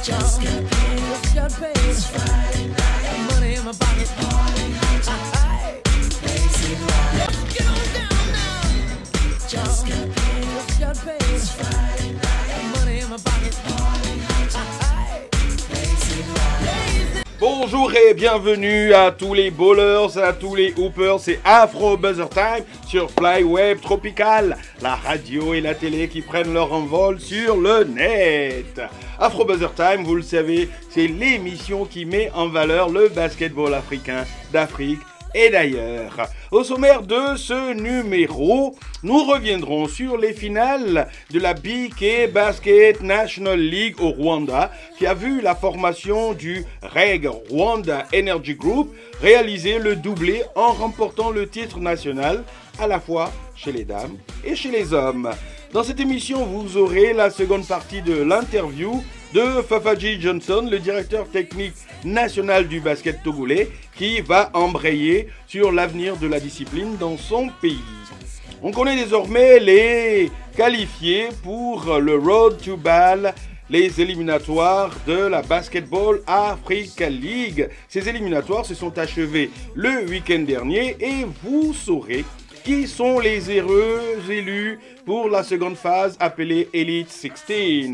Just get paid. Just get paid. It's Friday night. Money in my pocket. Party hard times. Lazy life. Get on down now. Just get paid. Just get paid. It's Friday night. Money in my pocket. Party hard times. Lazy life. Bonjour et bienvenue à tous les bowlers, à tous les hoopers, c'est Afro Buzzer Time sur Flyweb Tropical, la radio et la télé qui prennent leur envol sur le net. Afro Buzzer Time, vous le savez, c'est l'émission qui met en valeur le basketball africain d'Afrique et d'ailleurs. Au sommaire de ce numéro, nous reviendrons sur les finales de la BK Basket National League au Rwanda, qui a vu la formation du REG Rwanda Energy Group réaliser le doublé en remportant le titre national à la fois chez les dames et chez les hommes. Dans cette émission, vous aurez la seconde partie de l'interview de Fafaji Johnson, le directeur technique national du basket togolais, qui va embrayer sur l'avenir de la discipline dans son pays. On connaît désormais les qualifiés pour le Road to Bâle, les éliminatoires de la Basketball Africa League. Ces éliminatoires se sont achevés le week-end dernier et vous saurez qui sont les heureux élus pour la seconde phase appelée Elite 16.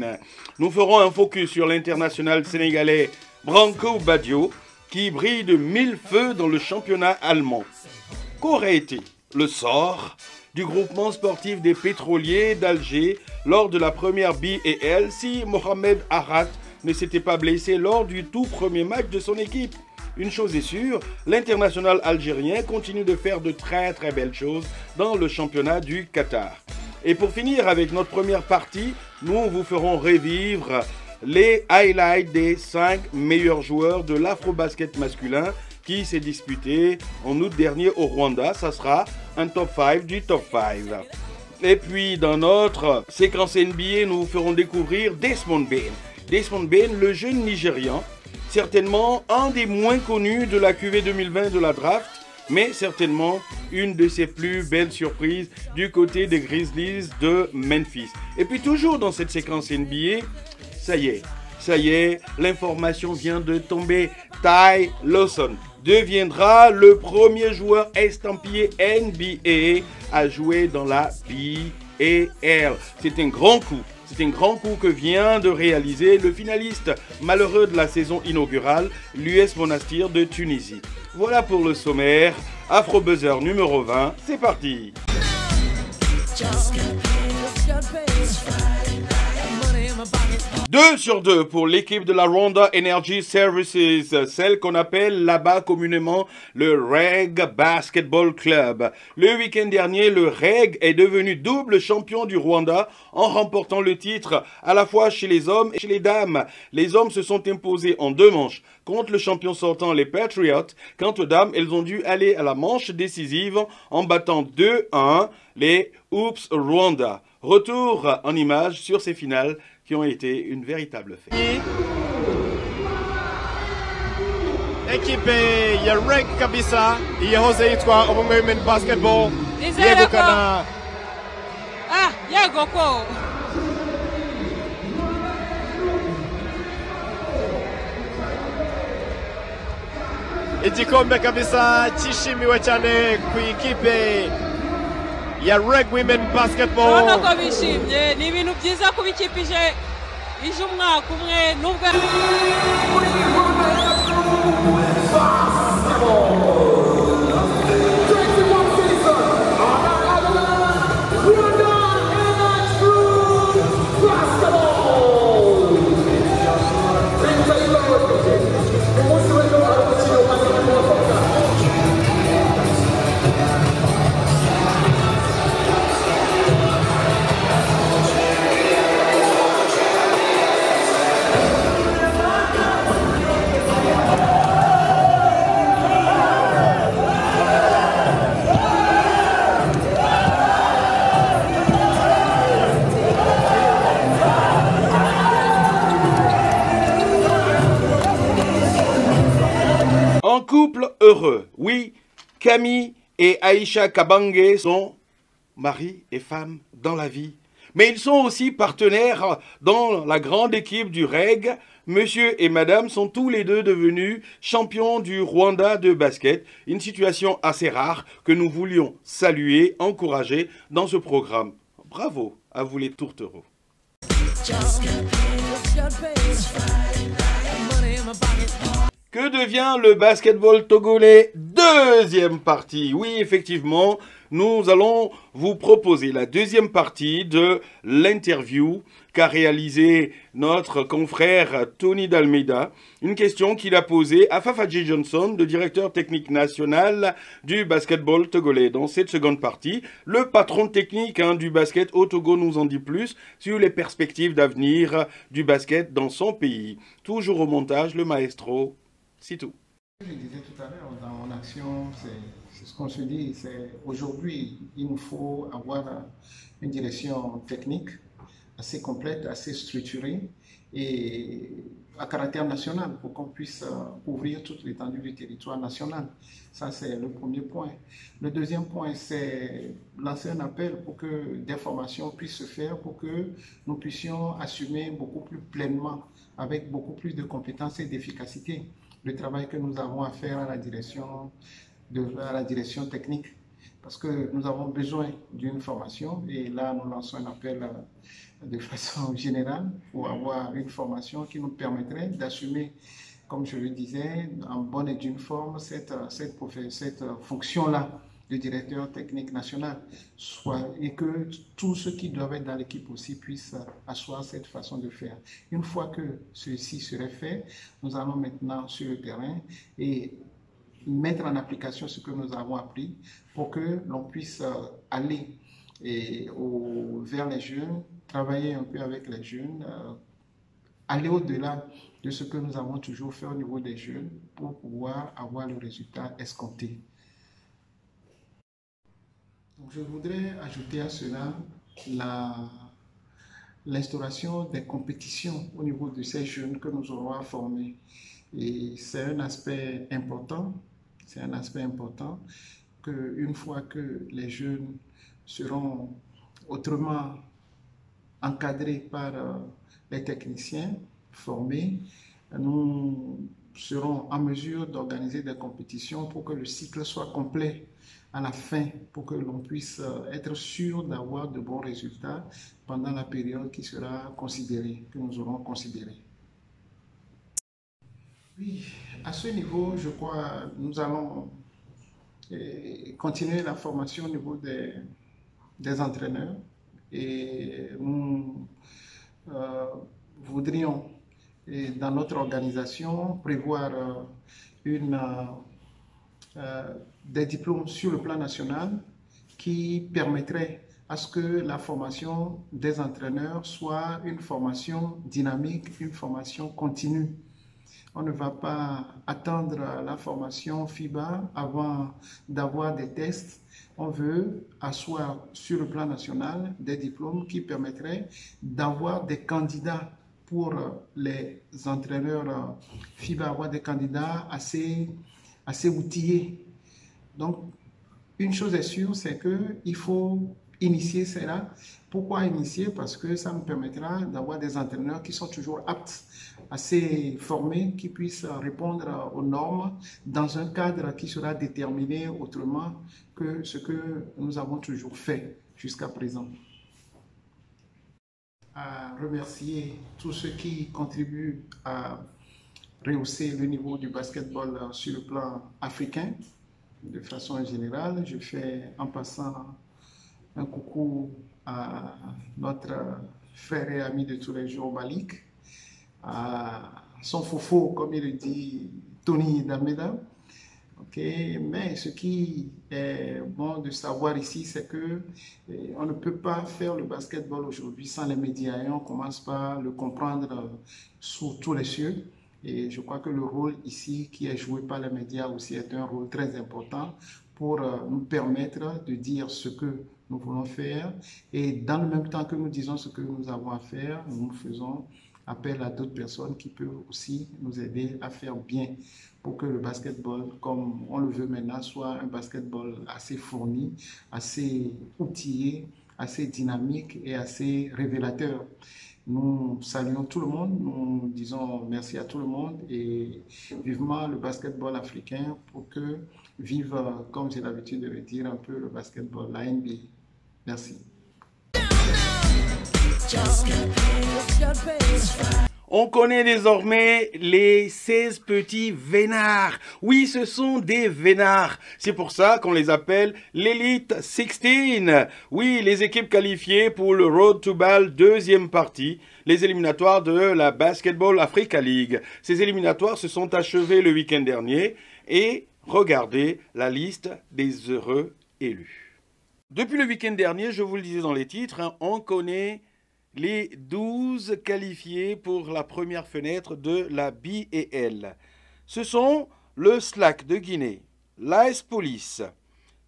Nous ferons un focus sur l'international sénégalais Branco Badio qui brille de mille feux dans le championnat allemand. Qu'aurait été le sort du groupement sportif des pétroliers d'Alger lors de la première BAL si Mohamed Arat ne s'était pas blessé lors du tout premier match de son équipe? Une chose est sûre, l'international algérien continue de faire de très belles choses dans le championnat du Qatar. Et pour finir avec notre première partie, nous vous ferons revivre les highlights des 5 meilleurs joueurs de l'afro-basket masculin qui s'est disputé en août dernier au Rwanda. Ça sera un top 5 du top 5. Et puis dans notre séquence NBA, nous vous ferons découvrir Desmond Bane. Desmond Bane, le jeune Nigérian, certainement un des moins connus de la QV 2020 de la draft, mais certainement une de ses plus belles surprises du côté des Grizzlies de Memphis. Et puis toujours dans cette séquence NBA, ça y est, l'information vient de tomber. Ty Lawson deviendra le premier joueur estampillé NBA à jouer dans la BAL. C'est un grand coup. C'est un grand coup que vient de réaliser le finaliste malheureux de la saison inaugurale, l'US Monastir de Tunisie. Voilà pour le sommaire. Afro Buzzer numéro 20, c'est parti. 2 sur 2 pour l'équipe de la Rwanda Energy Services, celle qu'on appelle là-bas communément le REG Basketball Club. Le week-end dernier, le REG est devenu double champion du Rwanda en remportant le titre à la fois chez les hommes et chez les dames. Les hommes se sont imposés en 2 manches contre le champion sortant, les Patriots. Quant aux dames, elles ont dû aller à la manche décisive en battant 2-1 les Hoops Rwanda. Retour en images sur ces finales qui ont été une véritable fête. Ekipe ya REG kabisa iyahoze yitwa Ubumwe Women Basketball yegukana yego ko igikombe kabisa cyishimiwe cyane ku ikipe ya REG Women Basketball. urabona ko bishimye, ni ibintu byiza kuba ikipe ije umwaka umwe nubwo Un couple heureux. Oui, Camille et Aïcha Kabange sont mari et femme dans la vie. Mais ils sont aussi partenaires dans la grande équipe du REG. Monsieur et madame sont tous les deux devenus champions du Rwanda de basket. Une situation assez rare que nous voulions saluer, encourager dans ce programme. Bravo à vous les tourtereaux. Que devient le basketball togolais? Deuxième partie. Oui, effectivement, nous allons vous proposer la deuxième partie de l'interview qu'a réalisé notre confrère Tony Dalmeida. Une question qu'il a posée à Fafa-J. Johnson, le directeur technique national du basketball togolais. Dans cette seconde partie, le patron technique du basket au Togo nous en dit plus sur les perspectives d'avenir du basket dans son pays. Toujours au montage, le maestro. C'est tout. Je disais tout à l'heure, dans mon action, c'est ce qu'on se dit, c'est aujourd'hui, il nous faut avoir une direction technique assez complète, assez structurée et à caractère national pour qu'on puisse couvrir toute l'étendue du territoire national. Ça, c'est le premier point. Le deuxième point, c'est lancer un appel pour que des formations puissent se faire, pour que nous puissions assumer beaucoup plus pleinement, avec beaucoup plus de compétences et d'efficacité, le travail que nous avons à faire à la direction technique, parce que nous avons besoin d'une formation et là nous lançons un appel de façon générale pour avoir une formation qui nous permettrait d'assumer, comme je le disais, en bonne et due forme cette fonction-là de directeur technique national, et que tous ceux qui doivent être dans l'équipe aussi puissent asseoir cette façon de faire. Une fois que ceci serait fait, nous allons maintenant sur le terrain et mettre en application ce que nous avons appris pour que l'on puisse aller vers les jeunes, travailler un peu avec les jeunes, aller au-delà de ce que nous avons toujours fait au niveau des jeunes pour pouvoir avoir le résultat escompté. Donc, je voudrais ajouter à cela l'instauration des compétitions au niveau de ces jeunes que nous aurons à former. Et c'est un aspect important. C'est un aspect important qu'une fois que les jeunes seront autrement encadrés par les techniciens formés, nous serons en mesure d'organiser des compétitions pour que le cycle soit complet à la fin, pour que l'on puisse être sûr d'avoir de bons résultats pendant la période qui sera considérée, que nous aurons considérée. Oui, à ce niveau, je crois, nous allons continuer la formation au niveau des entraîneurs et nous voudrions, dans notre organisation, prévoir des diplômes sur le plan national qui permettraient à ce que la formation des entraîneurs soit une formation dynamique, une formation continue. On ne va pas attendre la formation FIBA avant d'avoir des tests. On veut asseoir sur le plan national des diplômes qui permettraient d'avoir des candidats pour les entraîneurs FIBA, avoir des candidats assez outillés. Donc, une chose est sûre, c'est qu'il faut initier cela. Pourquoi initier? Parce que ça nous permettra d'avoir des entraîneurs qui sont toujours aptes, assez formés, qui puissent répondre aux normes dans un cadre qui sera déterminé autrement que ce que nous avons toujours fait jusqu'à présent. À remercier tous ceux qui contribuent à rehausser le niveau du basketball sur le plan africain. De façon générale, je fais en passant un coucou à notre frère et ami de tous les jours, Malik, à son fofo, comme il le dit, Tony Dalmeida. Mais ce qui est bon de savoir ici, c'est que on ne peut pas faire le basketball aujourd'hui sans les médias et on commence par le comprendre sous tous les cieux. Et je crois que le rôle ici qui est joué par les médias aussi est un rôle très important pour nous permettre de dire ce que nous voulons faire. Et dans le même temps que nous disons ce que nous avons à faire, nous faisons appel à d'autres personnes qui peuvent aussi nous aider à faire bien pour que le basketball, comme on le veut maintenant, soit un basketball assez fourni, assez outillé, assez dynamique et assez révélateur. Nous saluons tout le monde, nous disons merci à tout le monde et vivement le basketball africain pour que vive, comme j'ai l'habitude de le dire, un peu le basketball, la NBA. Merci. On connaît désormais les 16 petits vénards. Oui, ce sont des vénards. C'est pour ça qu'on les appelle l'Elite 16. Oui, les équipes qualifiées pour le Road to Ball deuxième partie, les éliminatoires de la Basketball Africa League. Ces éliminatoires se sont achevés le week-end dernier et regardez la liste des heureux élus. Depuis le week-end dernier, je vous le disais dans les titres, on connaît les 12 qualifiés pour la première fenêtre de la BAL. Ce sont le SLAC de Guinée, l'AS Police,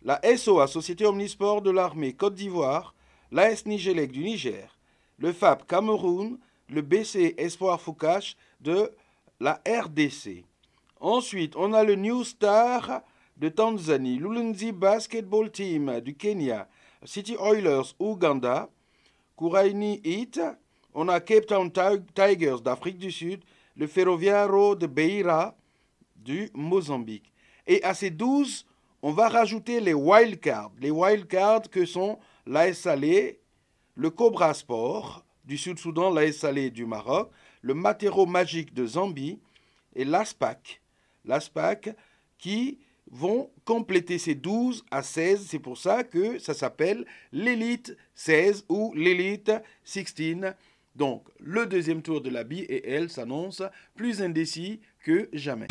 la SOA, Société Omnisport de l'Armée Côte d'Ivoire, l'AS Nigélec du Niger, le FAP Cameroun, le BC Espoir Foucache de la RDC. Ensuite, on a le New Star de Tanzanie, l'Ulinzi Basketball Team du Kenya, City Oilers Ouganda, Kouraini Heat, on a Cape Town Tigers d'Afrique du Sud, le Ferroviario de Beira du Mozambique. Et à ces 12, on va rajouter les wildcards. Les wildcards que sont l'AS Salé, le Cobra Sport du Sud-Soudan, l'AS Salé du Maroc, le Matero Magic de Zambie et l'ASPAC. L'ASPAC qui vont compléter ces 12 à 16. C'est pour ça que ça s'appelle l'Elite 16 ou l'Elite 16. Donc, le deuxième tour de la BAL s'annonce plus indécis que jamais.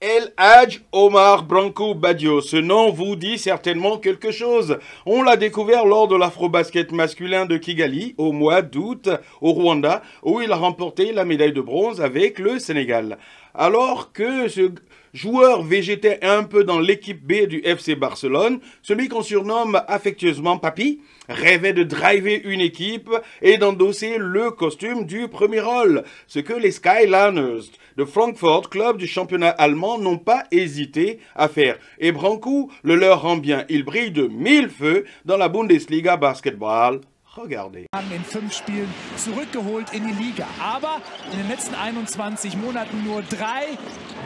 El Hadj Omar Branco Badio, ce nom vous dit certainement quelque chose. On l'a découvert lors de l'Afrobasket masculin de Kigali au mois d'août au Rwanda, où il a remporté la médaille de bronze avec le Sénégal. Alors que ce joueur végétait un peu dans l'équipe B du FC Barcelone, celui qu'on surnomme affectueusement Papy, rêvait de driver une équipe et d'endosser le costume du premier rôle, ce que les Skyliners de Francfort, club du championnat allemand, n'ont pas hésité à faire. Et Branco le leur rend bien, il brille de 1000 feux dans la Bundesliga Basketball. Regardez. In 5 Spielen zurückgeholt in die Liga. Aber in den letzten 21 Monaten nur 3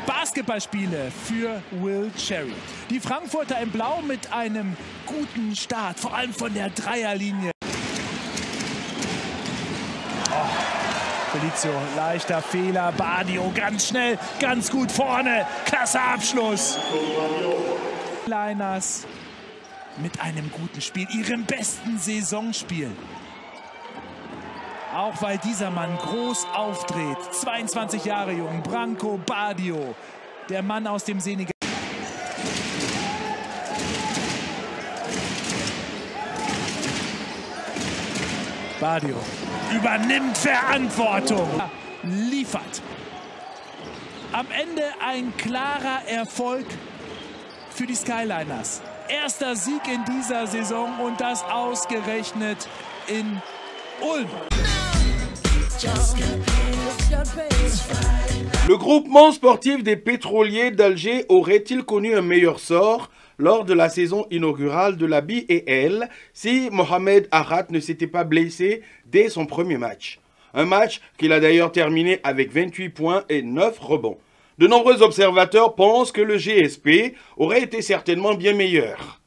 Basketballspiele für Will Cherry. Die Frankfurter in Blau mit einem guten Start, vor allem von der Dreierlinie. Felicio, leichter Fehler. Badio ganz schnell, ganz gut vorne. Klasse Abschluss. Liners mit einem guten Spiel, ihrem besten Saisonspiel. Auch weil dieser Mann groß aufdreht. 22 Jahre jung, Branco Badio, der Mann aus dem Senegal. Badio übernimmt Verantwortung, liefert. Am Ende ein klarer Erfolg für die Skyliners. Erster Sieg in dieser Saison und das ausgerechnet in Ulm. Le groupement sportif des pétroliers d'Alger aurait-il connu un meilleur sort lors de la saison inaugurale de la BAL si Mohamed Arat ne s'était pas blessé dès son premier match? Un match qu'il a d'ailleurs terminé avec 28 points et 9 rebonds. De nombreux observateurs pensent que le GSP aurait été certainement bien meilleur.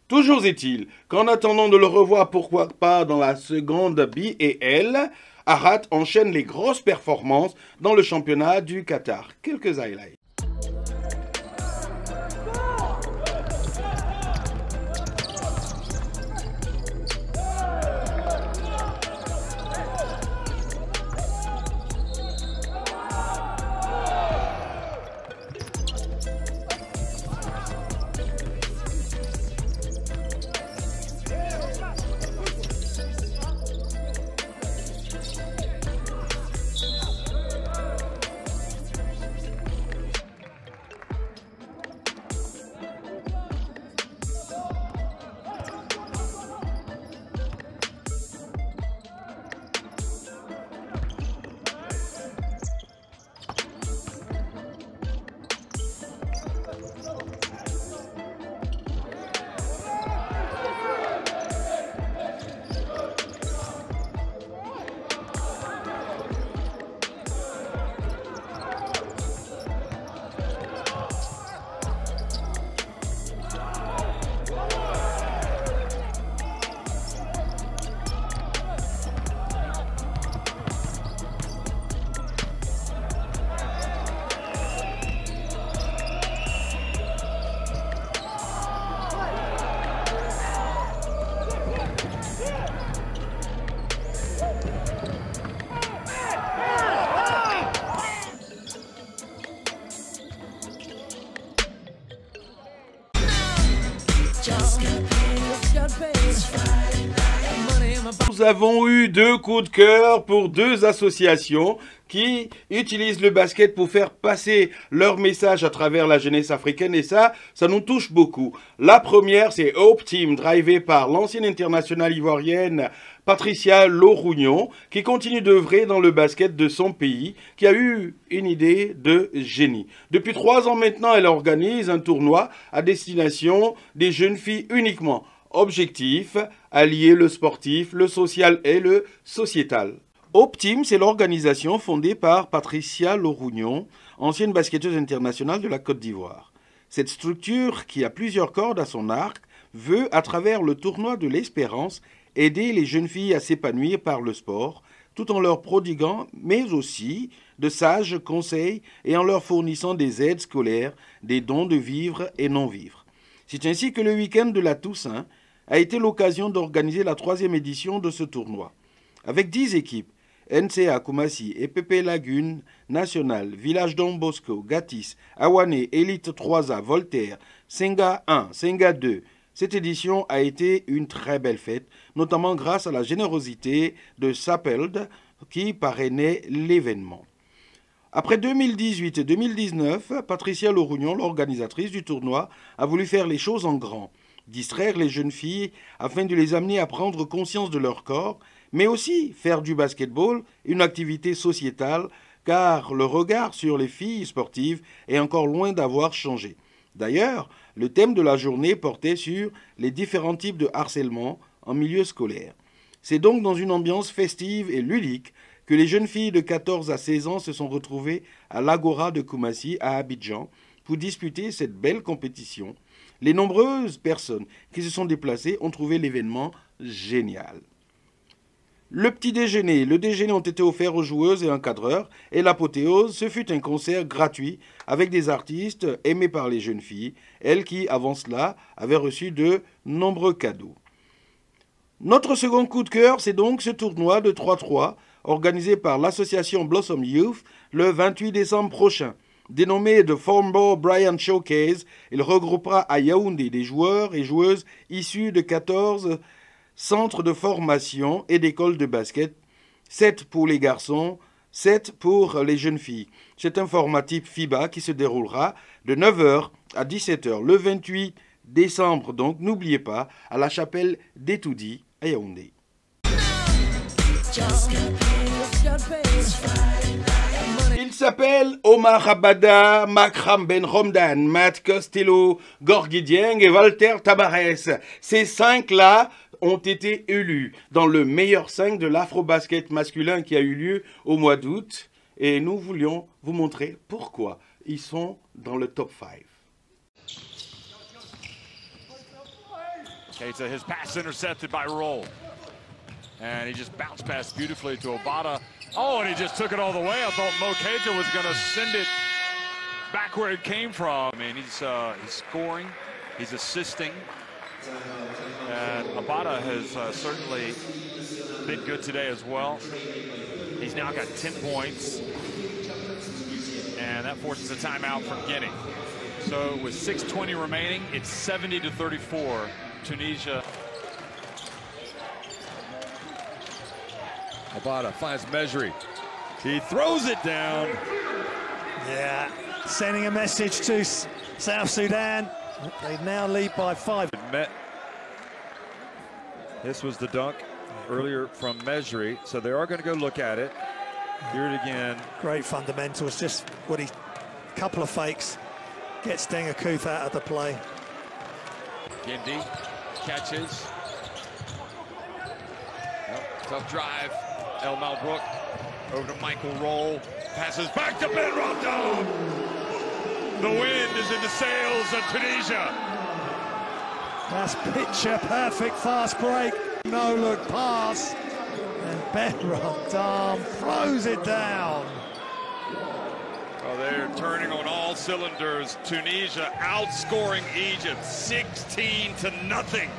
Toujours est-il qu'en attendant de le revoir pourquoi pas dans la seconde BAL, Arat enchaîne les grosses performances dans le championnat du Qatar. Quelques highlights. avons eu 2 coups de cœur pour 2 associations qui utilisent le basket pour faire passer leur message à travers la jeunesse africaine et ça nous touche beaucoup. La première, c'est Hope Team, drivée par l'ancienne internationale ivoirienne Patricia Lorougnon, qui continue d'œuvrer dans le basket de son pays, qui a eu une idée de génie. Depuis 3 ans maintenant, elle organise un tournoi à destination des jeunes filles uniquement. Objectif, allier le sportif, le social et le sociétal. Hope Team, c'est l'organisation fondée par Patricia Lorougnon, ancienne basketteuse internationale de la Côte d'Ivoire. Cette structure, qui a plusieurs cordes à son arc, veut, à travers le tournoi de l'espérance, aider les jeunes filles à s'épanouir par le sport, tout en leur prodiguant, mais aussi, de sages conseils et en leur fournissant des aides scolaires, des dons de vivre et non-vivre. C'est ainsi que le week-end de la Toussaint a été l'occasion d'organiser la 3e édition de ce tournoi. Avec 10 équipes, NCA Koumassi, EPP Lagune, National, Village Don Bosco, Gatis, Awane, Elite 3A, Voltaire, Senga 1, Senga 2. Cette édition a été une très belle fête, notamment grâce à la générosité de Sapeld qui parrainait l'événement. Après 2018 et 2019, Patricia Lorougnon, l'organisatrice du tournoi, a voulu faire les choses en grand, distraire les jeunes filles afin de les amener à prendre conscience de leur corps, mais aussi faire du basketball une activité sociétale, car le regard sur les filles sportives est encore loin d'avoir changé. D'ailleurs, le thème de la journée portait sur les différents types de harcèlement en milieu scolaire. C'est donc dans une ambiance festive et ludique que les jeunes filles de 14 à 16 ans se sont retrouvées à l'Agora de Koumassi à Abidjan pour disputer cette belle compétition. Les nombreuses personnes qui se sont déplacées ont trouvé l'événement génial. Le petit déjeuner, le déjeuner ont été offerts aux joueuses et encadreurs et l'apothéose, ce fut un concert gratuit avec des artistes aimés par les jeunes filles, elles qui, avant cela, avaient reçu de nombreux cadeaux. Notre second coup de cœur, c'est donc ce tournoi de 3-3 organisé par l'association Blossom Youth le 28 décembre prochain. Dénommé The Formbo Bryant Showcase, il regroupera à Yaoundé des joueurs et joueuses issus de 14 centres de formation et d'écoles de basket, 7 pour les garçons, 7 pour les jeunes filles. C'est un format type FIBA qui se déroulera de 9h à 17h le 28 décembre. Donc n'oubliez pas, à la chapelle d'Etoudi à Yaoundé. Il s'appelle Omar Abada, Makram Ben Romdan, Matt Costello, Gorgui Dieng et Walter Tabarès. Ces 5-là ont été élus dans le meilleur 5 de l'afro-basket masculin qui a eu lieu au mois d'août. Et nous voulions vous montrer pourquoi ils sont dans le top 5. Keita, his pass intercepted by Roll. And he just bounced past beautifully to Obata. Oh, and he just took it all the way. I thought Mo Keita was going to send it back where it came from. I mean, he's scoring, he's assisting. And Obata has certainly been good today as well. He's now got 10 points. And that forces a timeout from Guinea. So with 6:20 remaining, it's 70-34, Tunisia. Abada finds Mejri. He throws it down. Yeah, sending a message to South Sudan. They now lead by 5. This was the dunk earlier from Mejri, so they are going to go look at it. Hear it again. Great fundamentals, just what he, couple of fakes, gets Dengakuth out of the play. Gindi catches. Tough drive. El Malbrook over to Michael Roll. Passes back to Ben Rondon. The wind is in the sails of Tunisia. That's picture perfect fast break. No look pass. And Ben Rondon throws it down. Oh, they're turning on all cylinders. Tunisia outscoring Egypt 16-0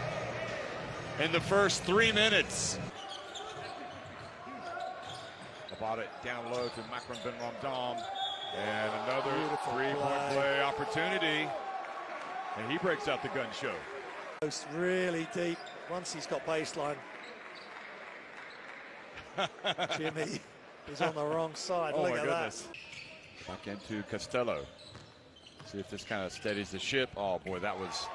in the first 3 minutes. About it down low to Makram Ben Ramdam. And another three-point play opportunity. And he breaks out the gun show. Really deep once he's got baseline. Jimmy is on the wrong side. Oh Look my at goodness. Back into Costello. See if this kind of steadies the ship. Oh boy, that was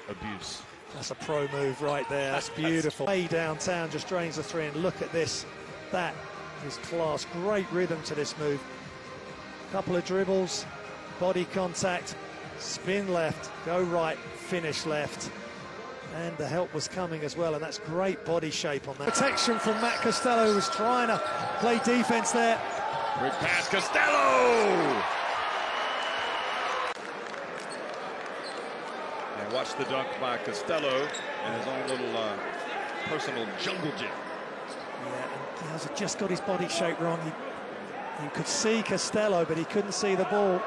abuse. That's a pro move right there. That's beautiful. Way downtown, just drains the three, and look at this. That is class. Great rhythm to this move. Couple of dribbles, body contact, spin left, go right, finish left. And the help was coming as well, and that's great body shape on that. Protection from Matt Costello, who was trying to play defense there. Quick pass, Costello! And watch the dunk by Costello and his own little personal jungle gym. Yeah, and he has just got his body shape wrong. You could see Costello, but he couldn't see the ball.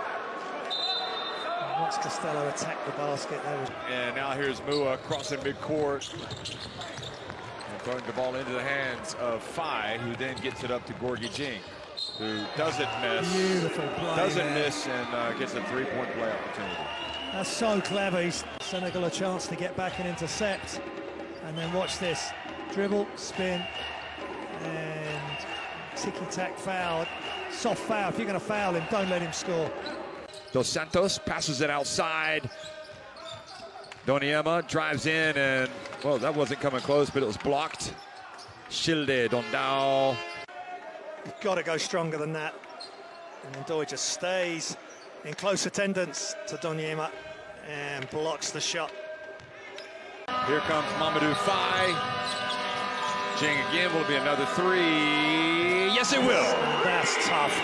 And once Costello attacked the basket, there was... And now here's Mua crossing midcourt and throwing the ball into the hands of Fai, who then gets it up to Gorgui Dieng, who doesn't miss. Beautiful play. Doesn't miss and gets a three-point play opportunity. That's so clever. He's Senegal a chance to get back and intercept. And then watch this. Dribble, spin, and ticky-tack foul. Soft foul. If you're going to foul him, don't let him score. Dos Santos passes it outside. Doniema drives in and, well, that wasn't coming close, but it was blocked. Shilde Dondao. You've got to go stronger than that. And Ndoye just stays in close attendance to Doniema and blocks the shot. Here comes Mamadou Fai. Dieng again, will be another three. Yes, it will. That's tough.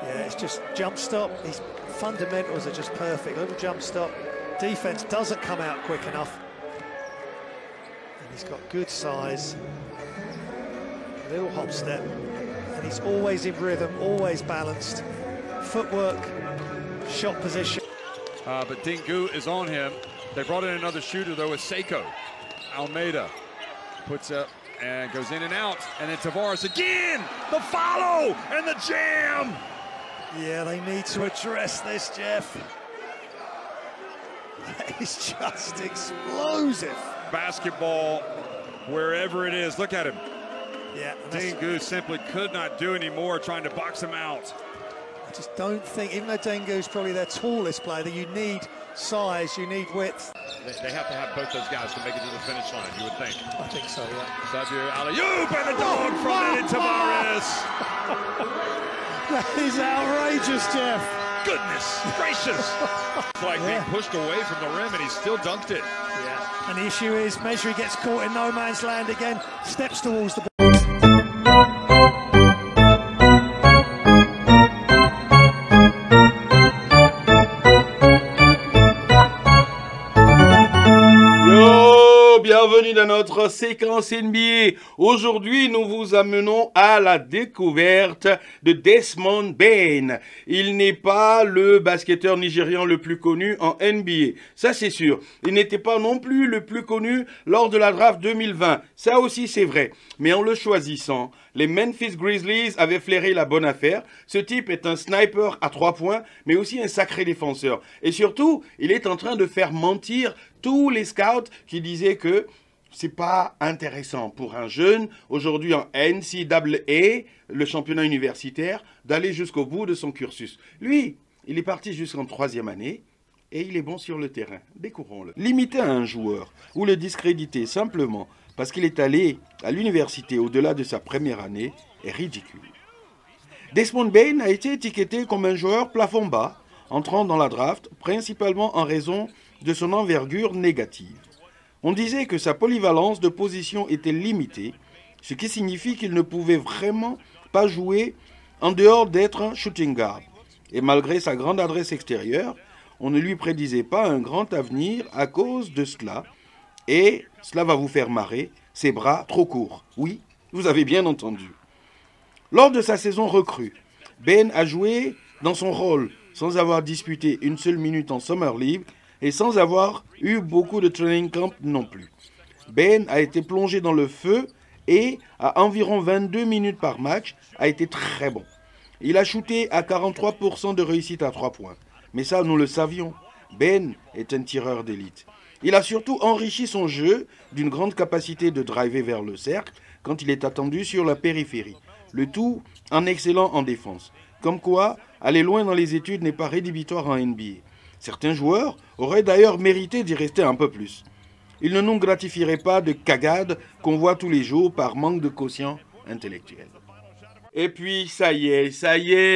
Yeah, it's just jump stop. These fundamentals are just perfect. Little jump stop. Defense doesn't come out quick enough. And he's got good size. Little hop step. And he's always in rhythm, always balanced. Footwork, shot position. But Dingu is on him. They brought in another shooter, though, with Seiko. Almeida puts up and goes in and out. And then Tavares again. The follow and the jam. Yeah, they need to address this, Jeff. That is just explosive. Basketball, wherever it is. Look at him. Yeah, Dingu simply could not do any more trying to box him out. I just don't think, even though Dengu's probably their tallest player, that you need size, you need width. They have to have both those guys to make it to the finish line, you would think. I think so, yeah. Sabir Alley-oop and the dog from it, Tavares. That is outrageous, Jeff. Goodness gracious. It's like being pushed away from the rim and he still dunked it. Yeah. And the issue is, Mejri gets caught in no man's land again, steps towards the ball. Bienvenue dans notre séquence NBA. Aujourd'hui, nous vous amenons à la découverte de Desmond Bane. Il n'est pas le basketteur nigérian le plus connu en NBA. Ça, c'est sûr. Il n'était pas non plus le plus connu lors de la draft 2020. Ça aussi, c'est vrai. Mais en le choisissant, les Memphis Grizzlies avaient flairé la bonne affaire. Ce type est un sniper à 3 points, mais aussi un sacré défenseur. Et surtout, il est en train de faire mentir tous les scouts qui disaient que c'est pas intéressant pour un jeune, aujourd'hui en NCAA, le championnat universitaire, d'aller jusqu'au bout de son cursus. Lui, il est parti jusqu'en 3e année et il est bon sur le terrain. Découvrons-le. Limiter un joueur ou le discréditer simplement parce qu'il est allé à l'université au-delà de sa première année est ridicule. Desmond Bane a été étiqueté comme un joueur plafond bas, entrant dans la draft principalement en raison de son envergure négative. On disait que sa polyvalence de position était limitée, ce qui signifie qu'il ne pouvait vraiment pas jouer en dehors d'être un shooting guard. Et malgré sa grande adresse extérieure, on ne lui prédisait pas un grand avenir à cause de cela. Et cela va vous faire marrer, ses bras trop courts. Oui, vous avez bien entendu. Lors de sa saison recrue, Ben a joué dans son rôle sans avoir disputé une seule minute en Summer League et sans avoir eu beaucoup de training camp non plus. Ben a été plongé dans le feu et, à environ 22 minutes par match, a été très bon. Il a shooté à 43% de réussite à 3 points. Mais ça, nous le savions. Ben est un tireur d'élite. Il a surtout enrichi son jeu d'une grande capacité de driver vers le cercle quand il est attendu sur la périphérie. Le tout en excellant en défense. Comme quoi, aller loin dans les études n'est pas rédhibitoire en NBA. Certains joueurs auraient d'ailleurs mérité d'y rester un peu plus. Il ne nous gratifierait pas de cagades qu'on voit tous les jours par manque de quotient intellectuel. Et puis, ça y est,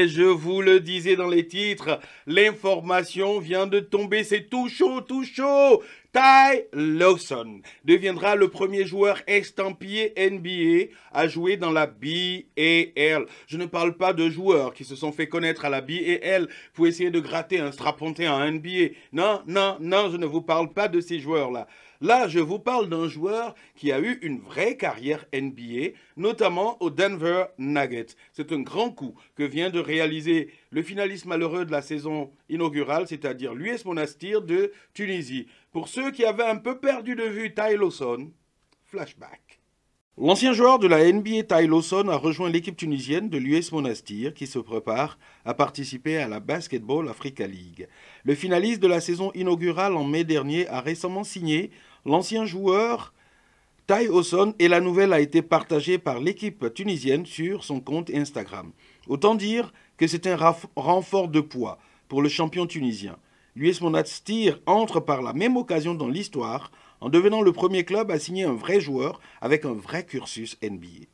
je vous le disais dans les titres, l'information vient de tomber, c'est tout chaud, tout chaud. Ty Lawson deviendra le premier joueur estampillé NBA à jouer dans la BAL. Je ne parle pas de joueurs qui se sont fait connaître à la BAL pour essayer de gratter un strapontin en NBA. Non, je ne vous parle pas de ces joueurs-là. Là, je vous parle d'un joueur qui a eu une vraie carrière NBA, notamment au Denver Nuggets. C'est un grand coup que vient de réaliser le finaliste malheureux de la saison inaugurale, c'est-à-dire l'US Monastir de Tunisie. Pour ceux qui avaient un peu perdu de vue Ty Lawson, flashback. L'ancien joueur de la NBA Ty Lawson a rejoint l'équipe tunisienne de l'US Monastir qui se prépare à participer à la Basketball Africa League. Le finaliste de la saison inaugurale en mai dernier a récemment signé l'ancien joueur Ty Lawson et la nouvelle a été partagée par l'équipe tunisienne sur son compte Instagram. Autant dire que c'est un renfort de poids pour le champion tunisien. L'US Monastir entre par la même occasion dans l'histoire en devenant le premier club à signer un vrai joueur avec un vrai cursus NBA.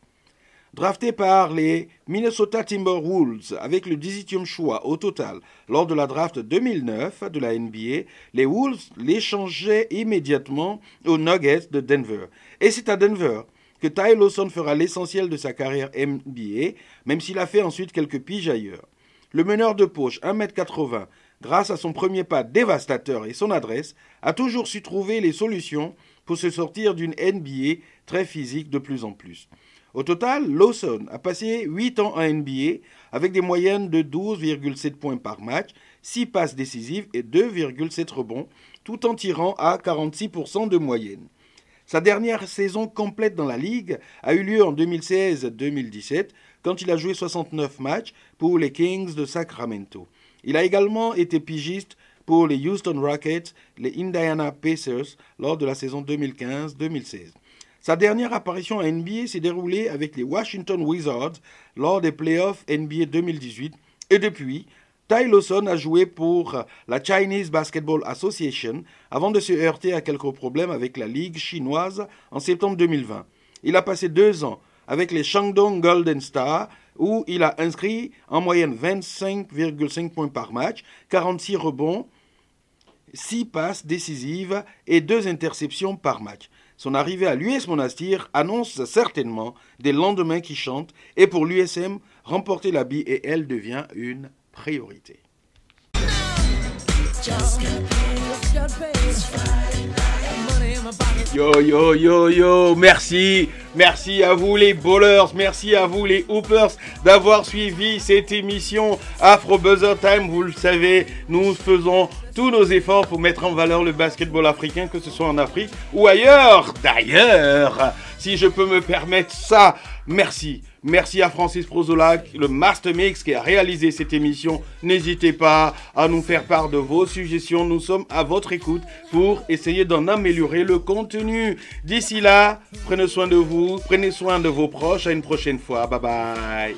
Drafté par les Minnesota Timberwolves avec le 18e choix au total lors de la draft 2009 de la NBA, les Wolves l'échangeaient immédiatement aux Nuggets de Denver. Et c'est à Denver que Ty Lawson fera l'essentiel de sa carrière NBA, même s'il a fait ensuite quelques piges ailleurs. Le meneur de poche, 1,80 m, grâce à son premier pas dévastateur et son adresse, a toujours su trouver les solutions pour se sortir d'une NBA très physique de plus en plus. Au total, Lawson a passé 8 ans en NBA avec des moyennes de 12,7 points par match, 6 passes décisives et 2,7 rebonds, tout en tirant à 46% de moyenne. Sa dernière saison complète dans la Ligue a eu lieu en 2016-2017 quand il a joué 69 matchs pour les Kings de Sacramento. Il a également été pigiste pour les Houston Rockets, les Indiana Pacers lors de la saison 2015-2016. Sa dernière apparition à NBA s'est déroulée avec les Washington Wizards lors des playoffs NBA 2018 et depuis, Ty Lawson a joué pour la Chinese Basketball Association avant de se heurter à quelques problèmes avec la Ligue chinoise en septembre 2020. Il a passé 2 ans avec les Shandong Golden Stars où il a inscrit en moyenne 25,5 points par match, 46 rebonds, 6 passes décisives et 2 interceptions par match. Son arrivée à l'US Monastir annonce certainement des lendemains qui chantent et pour l'USM, remporter la BAL devient une priorité. Yo, merci à vous les ballers, merci à vous les hoopers d'avoir suivi cette émission Afro Buzzer Time. Vous le savez, nous faisons tous nos efforts pour mettre en valeur le basketball africain, que ce soit en Afrique ou ailleurs. D'ailleurs, si je peux me permettre ça, merci à Francis Prozolac, le Master Mix qui a réalisé cette émission. N'hésitez pas à nous faire part de vos suggestions. Nous sommes à votre écoute pour essayer d'en améliorer le contenu. D'ici là, prenez soin de vous, prenez soin de vos proches. À une prochaine fois. Bye bye.